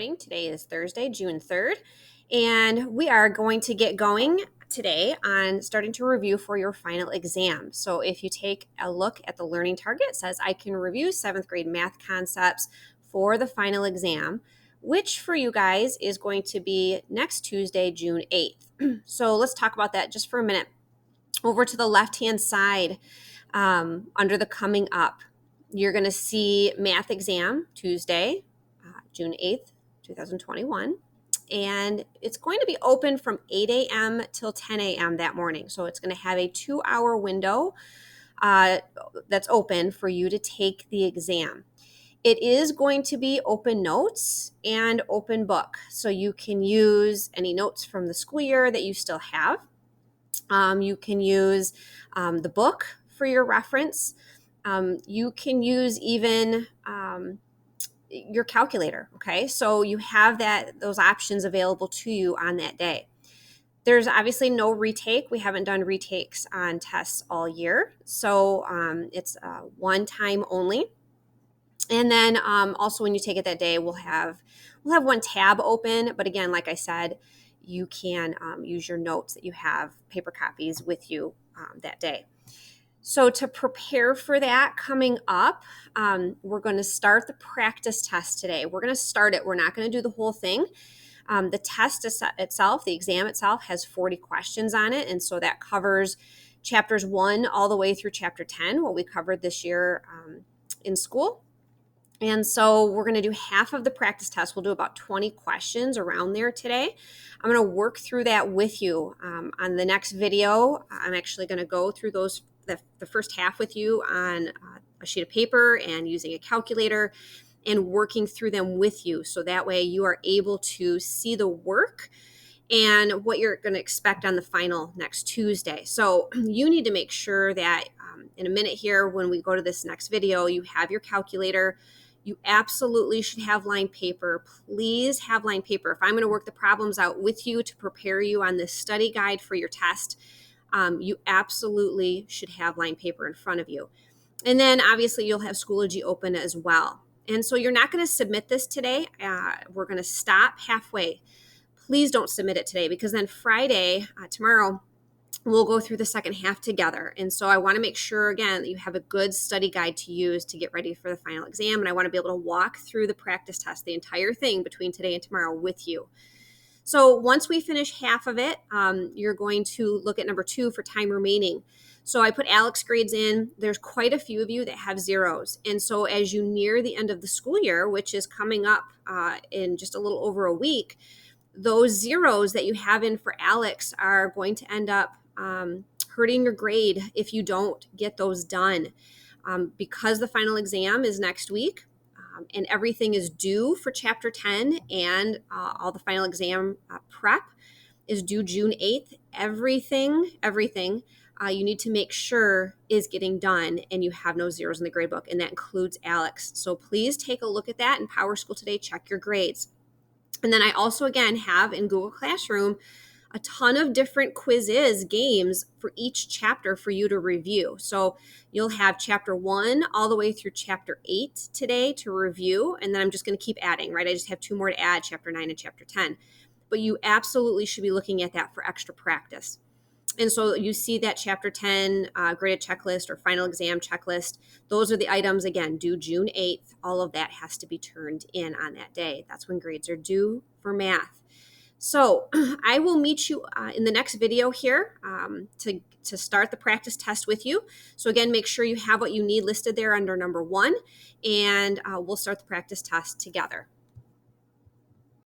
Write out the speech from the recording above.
Today is Thursday, June 3rd, and we are going to get going today on starting to review for your final exam. So if you take a look at the learning target, it says I can review 7th grade math concepts for the final exam, which for you guys is going to be next Tuesday, June 8th. So let's talk about that just for a minute. Over to the left-hand side, under the coming up, you're going to see math exam Tuesday, June 8th, 2021. And it's going to be open from 8 a.m. till 10 a.m. that morning. So it's going to have a 2-hour window that's open for you to take the exam. It is going to be open notes and open book. So you can use any notes from the school year that you still have. You can use the book for your reference. You can use even your calculator, okay? So you have those options available to you on that day. There's obviously no retake. We haven't done retakes on tests all year. So it's one time only. And then also when you take it that day, we'll have one tab open. But again, like I said, you can use your notes that you have, paper copies with you that day. So to prepare for that coming up, we're going to start the practice test today. We're going to start it. We're not going to do the whole thing. The test itself, the exam itself, has 40 questions on it. And so that covers chapters 1 all the way through chapter 10, what we covered this year in school. And so we're going to do half of the practice test. We'll do about 20 questions around there today. I'm going to work through that with you. On the next video, I'm actually going to go through the first half with you on a sheet of paper and using a calculator and working through them with you. So that way you are able to see the work and what you're going to expect on the final next Tuesday. So you need to make sure that in a minute here, when we go to this next video, you have your calculator. You absolutely should have lined paper. Please have lined paper. If I'm going to work the problems out with you to prepare you on this study guide for your test, you absolutely should have lined paper in front of you. And then obviously you'll have Schoology open as well. And so you're not going to submit this today. We're going to stop halfway. Please don't submit it today because then Friday, tomorrow, we'll go through the second half together. And so I want to make sure, again, that you have a good study guide to use to get ready for the final exam. And I want to be able to walk through the practice test, the entire thing between today and tomorrow with you. So once we finish half of it, you're going to look at number 2 for time remaining. So I put Alex grades in. There's quite a few of you that have zeros. And so as you near the end of the school year, which is coming up in just a little over a week, those zeros that you have in for Alex are going to end up hurting your grade if you don't get those done. Because the final exam is next week, and everything is due for chapter 10 and all the final exam prep is due June 8th. Everything you need to make sure is getting done and you have no zeros in the grade book, and that includes Alex. So please take a look at that in PowerSchool today. Check your grades. And then I also, again, have in Google Classroom a ton of different quizzes, games for each chapter for you to review. So you'll have chapter 1 all the way through chapter 8 today to review. And then I'm just going to keep adding, right? I just have 2 more to add, chapter 9 and chapter 10. But you absolutely should be looking at that for extra practice. And so you see that chapter 10 graded checklist or final exam checklist. Those are the items, again, due June 8th. All of that has to be turned in on that day. That's when grades are due for math. So I will meet you in the next video here to start the practice test with you. So again, make sure you have what you need listed there under number 1, and we'll start the practice test together.